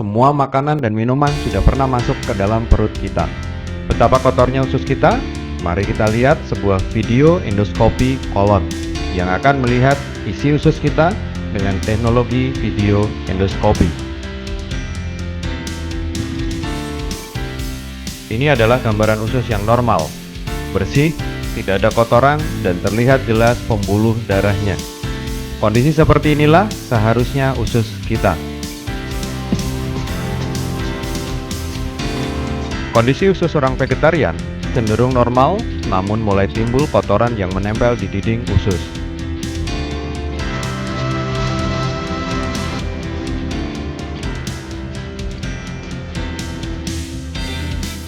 semua makanan dan minuman sudah pernah masuk ke dalam perut kita. Betapa kotornya usus kita? Mari kita lihat sebuah video endoskopi kolon yang akan melihat isi usus kita dengan teknologi video endoskopi. Ini adalah gambaran usus yang normal, bersih, tidak ada kotoran, dan terlihat jelas pembuluh darahnya. Kondisi seperti inilah seharusnya usus kita. Kondisi usus orang vegetarian cenderung normal, namun mulai timbul kotoran yang menempel di dinding usus.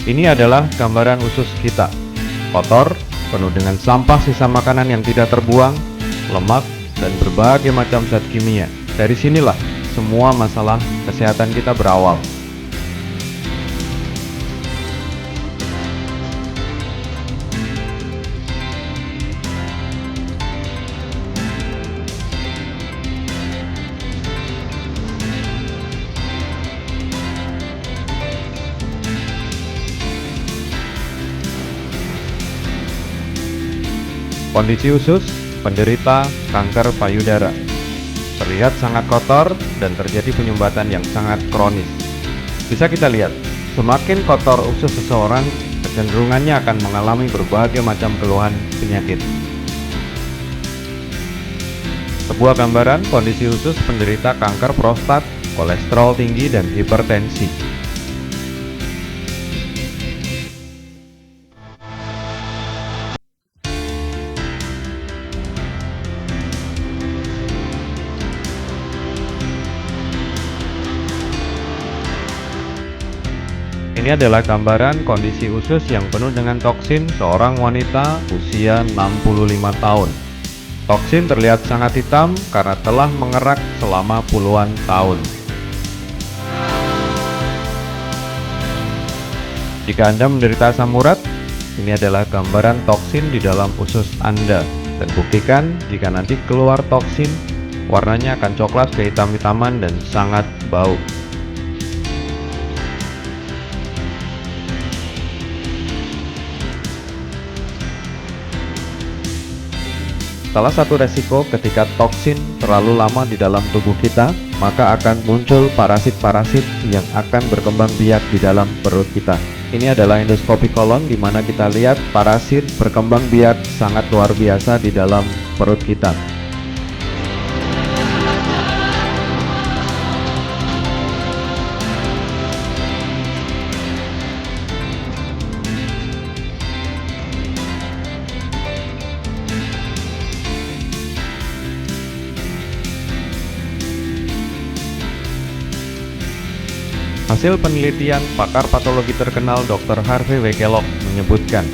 Ini adalah gambaran usus kita. Kotor, penuh dengan sampah sisa makanan yang tidak terbuang, lemak, dan berbagai macam zat kimia. Dari sinilah semua masalah kesehatan kita berawal. Kondisi usus penderita kanker payudara terlihat sangat kotor dan terjadi penyumbatan yang sangat kronis. Bisa kita lihat, semakin kotor usus seseorang, kecenderungannya akan mengalami berbagai macam keluhan penyakit. Sebuah gambaran kondisi usus penderita kanker prostat, kolesterol tinggi, dan hipertensi. Ini adalah gambaran kondisi usus yang penuh dengan toksin seorang wanita usia 65 tahun. Toksin terlihat sangat hitam karena telah mengerak selama puluhan tahun. Jika Anda menderita asam urat, ini adalah gambaran toksin di dalam usus Anda. Dan buktikan jika nanti keluar toksin, warnanya akan coklat kehitam-hitaman dan sangat bau. Salah satu resiko ketika toksin terlalu lama di dalam tubuh kita, maka akan muncul parasit-parasit yang akan berkembang biak di dalam perut kita. Ini adalah endoskopi kolon di mana kita lihat parasit berkembang biak sangat luar biasa di dalam perut kita. Hasil penelitian pakar patologi terkenal Dr. Harvey W. Kellogg menyebutkan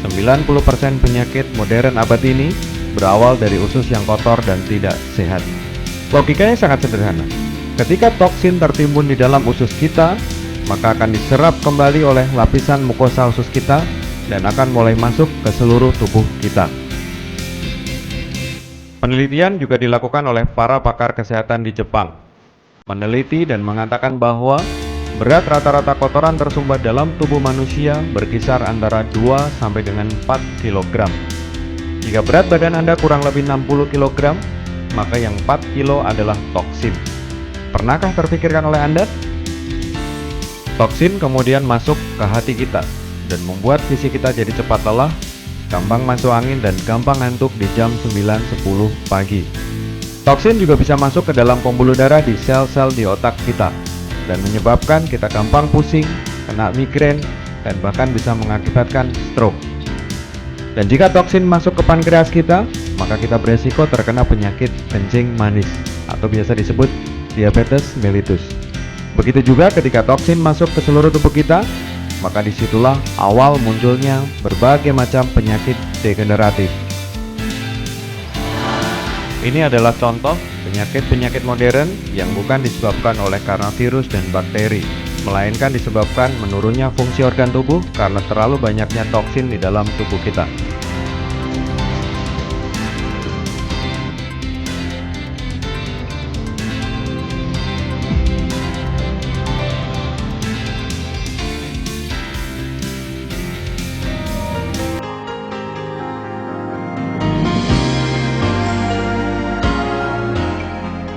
90% penyakit modern abad ini berawal dari usus yang kotor dan tidak sehat. Logikanya sangat sederhana. Ketika toksin tertimbun di dalam usus kita, maka akan diserap kembali oleh lapisan mukosa usus kita dan akan mulai masuk ke seluruh tubuh kita. Penelitian juga dilakukan oleh para pakar kesehatan di Jepang. Meneliti dan mengatakan bahwa berat rata-rata kotoran tersumbat dalam tubuh manusia berkisar antara 2 sampai dengan 4 kg. Jika berat badan Anda kurang lebih 60 kg, maka yang 4 kg adalah toksin. Pernahkah terpikirkan oleh Anda? Toksin kemudian masuk ke hati kita dan membuat fisik kita jadi cepat lelah, gampang masuk angin, dan gampang ngantuk di jam 9-10 pagi. Toksin juga bisa masuk ke dalam pembuluh darah di sel-sel di otak kita dan menyebabkan kita gampang pusing, kena migrain, dan bahkan bisa mengakibatkan stroke. Dan jika toksin masuk ke pankreas kita, maka kita beresiko terkena penyakit kencing manis atau biasa disebut diabetes mellitus. Begitu juga ketika toksin masuk ke seluruh tubuh kita, maka disitulah awal munculnya berbagai macam penyakit degeneratif. Ini adalah contoh penyakit-penyakit modern yang bukan disebabkan oleh karena virus dan bakteri, melainkan disebabkan menurunnya fungsi organ tubuh karena terlalu banyaknya toksin di dalam tubuh kita.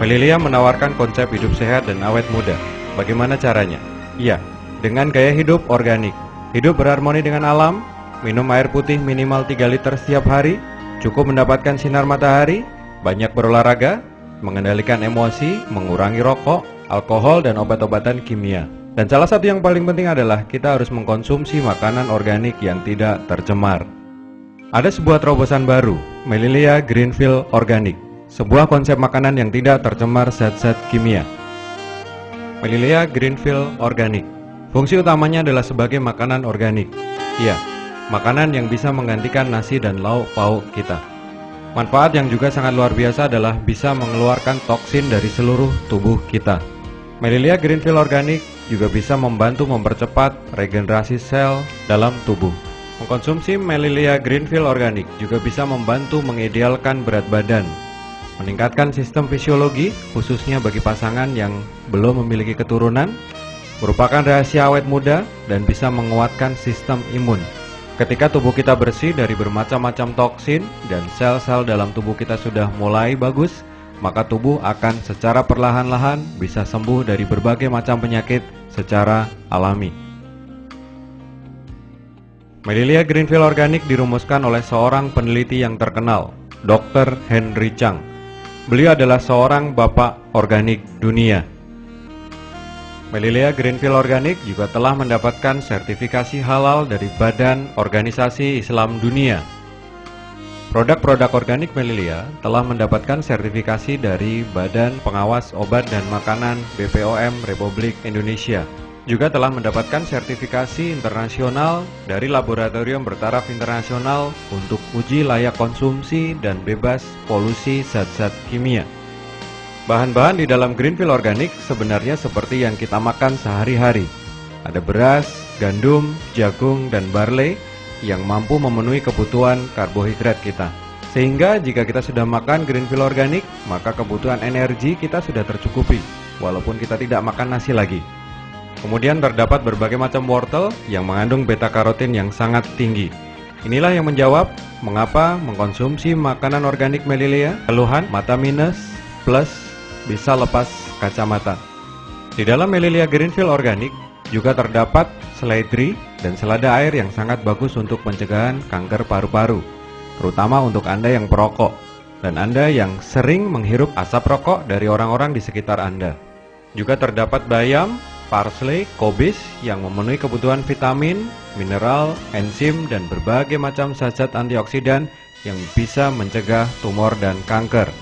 Melilia menawarkan konsep hidup sehat dan awet muda. Bagaimana caranya? Iya, dengan gaya hidup organik. Hidup berharmoni dengan alam, minum air putih minimal 3 liter setiap hari, cukup mendapatkan sinar matahari, banyak berolahraga, mengendalikan emosi, mengurangi rokok, alkohol, dan obat-obatan kimia. Dan salah satu yang paling penting adalah kita harus mengkonsumsi makanan organik yang tidak tercemar. Ada sebuah terobosan baru, Melilia Greenfield Organic, sebuah konsep makanan yang tidak tercemar zat-zat kimia. Melilia Greenfield Organic, fungsi utamanya adalah sebagai makanan organik. Iya, makanan yang bisa menggantikan nasi dan lauk pauk kita. Manfaat yang juga sangat luar biasa adalah bisa mengeluarkan toksin dari seluruh tubuh kita. Melilia Greenfield Organic juga bisa membantu mempercepat regenerasi sel dalam tubuh. Mengkonsumsi Melilia Greenfield Organic juga bisa membantu mengidealkan berat badan, meningkatkan sistem fisiologi, khususnya bagi pasangan yang belum memiliki keturunan, merupakan rahasia awet muda, dan bisa menguatkan sistem imun. Ketika tubuh kita bersih dari bermacam-macam toksin dan sel-sel dalam tubuh kita sudah mulai bagus, maka tubuh akan secara perlahan-lahan bisa sembuh dari berbagai macam penyakit secara alami. Melilia Greenfield Organic dirumuskan oleh seorang peneliti yang terkenal, Dr. Henry Chang. Beliau adalah seorang bapak organik dunia. Melilia Greenfield Organic juga telah mendapatkan sertifikasi halal dari Badan Organisasi Islam Dunia. Produk-produk organik Melilia telah mendapatkan sertifikasi dari Badan Pengawas Obat dan Makanan BPOM Republik Indonesia. Juga telah mendapatkan sertifikasi internasional dari Laboratorium Bertaraf Internasional untuk uji layak konsumsi dan bebas polusi zat-zat kimia. Bahan-bahan di dalam Greenfield Organic sebenarnya seperti yang kita makan sehari-hari. Ada beras, gandum, jagung, dan barley yang mampu memenuhi kebutuhan karbohidrat kita. Sehingga jika kita sudah makan Greenfield Organic, maka kebutuhan energi kita sudah tercukupi, walaupun kita tidak makan nasi lagi. Kemudian terdapat berbagai macam wortel yang mengandung beta-karotin yang sangat tinggi. Inilah yang menjawab mengapa mengkonsumsi makanan organik Melilia, keluhan mata minus plus bisa lepas kacamata. Di dalam Melilia Greenfield Organic juga terdapat seledri dan selada air yang sangat bagus untuk pencegahan kanker paru-paru, terutama untuk Anda yang perokok dan Anda yang sering menghirup asap rokok dari orang-orang di sekitar Anda. Juga terdapat bayam, parsley, kobis yang memenuhi kebutuhan vitamin, mineral, enzim, dan berbagai macam zat-zat antioksidan yang bisa mencegah tumor dan kanker.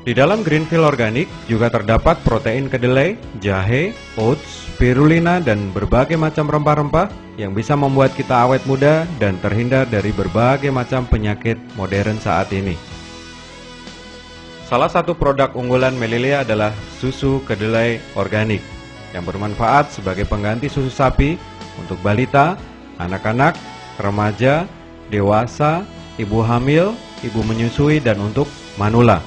Di dalam Greenfield Organic juga terdapat protein kedelai, jahe, oats, spirulina, dan berbagai macam rempah-rempah yang bisa membuat kita awet muda dan terhindar dari berbagai macam penyakit modern saat ini. Salah satu produk unggulan Melilia adalah susu kedelai organik yang bermanfaat sebagai pengganti susu sapi untuk balita, anak-anak, remaja, dewasa, ibu hamil, ibu menyusui, dan untuk manula.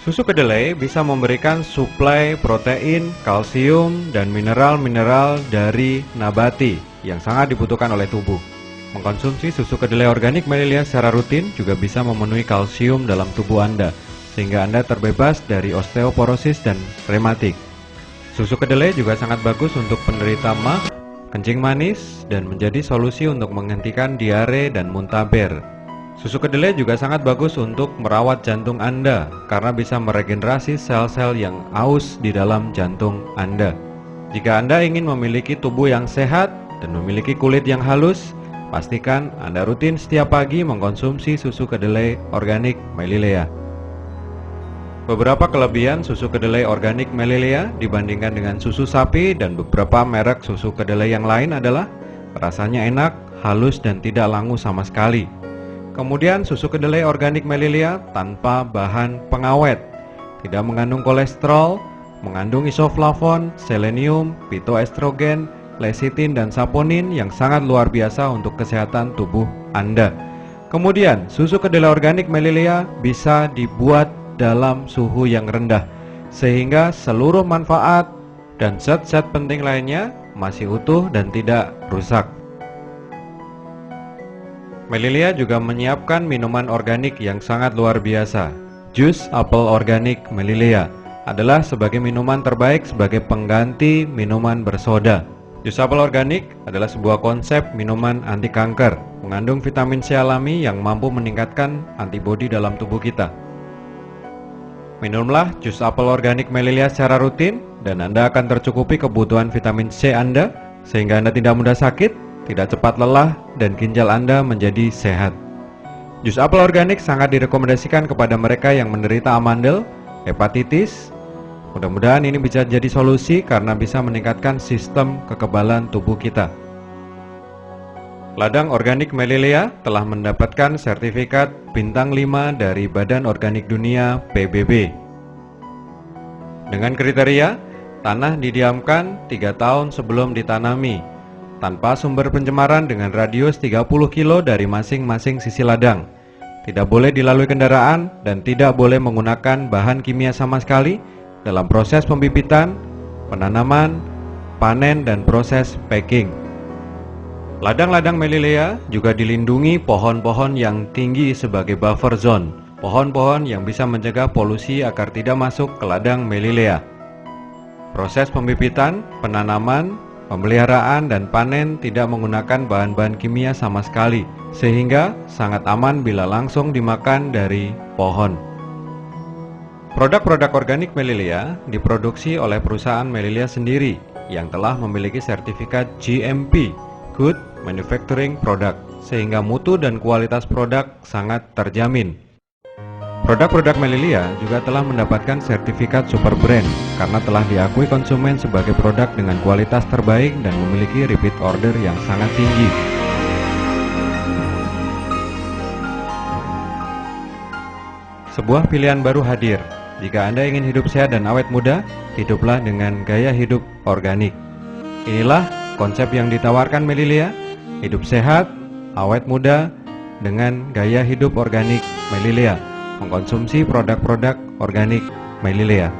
Susu kedelai bisa memberikan suplai protein, kalsium, dan mineral-mineral dari nabati yang sangat dibutuhkan oleh tubuh. Mengkonsumsi susu kedelai organik Melilia secara rutin juga bisa memenuhi kalsium dalam tubuh Anda, sehingga Anda terbebas dari osteoporosis dan rematik. Susu kedelai juga sangat bagus untuk penderita MAH, kencing manis, dan menjadi solusi untuk menghentikan diare dan muntaber. Susu kedelai juga sangat bagus untuk merawat jantung Anda karena bisa meregenerasi sel-sel yang aus di dalam jantung Anda. Jika Anda ingin memiliki tubuh yang sehat dan memiliki kulit yang halus, pastikan Anda rutin setiap pagi mengkonsumsi susu kedelai organik Melilia. Beberapa kelebihan susu kedelai organik Melilia dibandingkan dengan susu sapi dan beberapa merek susu kedelai yang lain adalah rasanya enak, halus, dan tidak langu sama sekali. Kemudian susu kedelai organik Melilia tanpa bahan pengawet, tidak mengandung kolesterol, mengandung isoflavon, selenium, phytoestrogen, lecithin, dan saponin yang sangat luar biasa untuk kesehatan tubuh Anda. Kemudian susu kedelai organik Melilia bisa dibuat dalam suhu yang rendah, sehingga seluruh manfaat dan zat-zat penting lainnya masih utuh dan tidak rusak. Melilia juga menyiapkan minuman organik yang sangat luar biasa, jus apel organik Melilia, adalah sebagai minuman terbaik sebagai pengganti minuman bersoda. Jus apel organik adalah sebuah konsep minuman anti kanker, mengandung vitamin C alami yang mampu meningkatkan antibodi dalam tubuh kita. Minumlah jus apel organik Melilia secara rutin dan Anda akan tercukupi kebutuhan vitamin C Anda, sehingga Anda tidak mudah sakit, tidak cepat lelah, dan ginjal Anda menjadi sehat. Jus apel organik sangat direkomendasikan kepada mereka yang menderita amandel, hepatitis. Mudah-mudahan ini bisa jadi solusi karena bisa meningkatkan sistem kekebalan tubuh kita. Ladang organik Melilia telah mendapatkan sertifikat bintang 5 dari Badan Organik Dunia PBB. Dengan kriteria, tanah didiamkan 3 tahun sebelum ditanami, tanpa sumber pencemaran dengan radius 30 km dari masing-masing sisi ladang. Tidak boleh dilalui kendaraan dan tidak boleh menggunakan bahan kimia sama sekali dalam proses pembibitan, penanaman, panen, dan proses packing. Ladang-ladang Melilia juga dilindungi pohon-pohon yang tinggi sebagai buffer zone, pohon-pohon yang bisa mencegah polusi agar tidak masuk ke ladang Melilia. Proses pembibitan, penanaman, pemeliharaan, dan panen tidak menggunakan bahan-bahan kimia sama sekali, sehingga sangat aman bila langsung dimakan dari pohon. Produk-produk organik Melilia diproduksi oleh perusahaan Melilia sendiri yang telah memiliki sertifikat GMP, Good Manufacturing Product, sehingga mutu dan kualitas produk sangat terjamin. Produk-produk Melilia juga telah mendapatkan sertifikat Super Brand karena telah diakui konsumen sebagai produk dengan kualitas terbaik dan memiliki repeat order yang sangat tinggi. Sebuah pilihan baru hadir. Jika Anda ingin hidup sehat dan awet muda, hiduplah dengan gaya hidup organik. Inilah konsep yang ditawarkan Melilia, hidup sehat, awet muda, dengan gaya hidup organik Melilia. Mengkonsumsi produk-produk organik Melilia.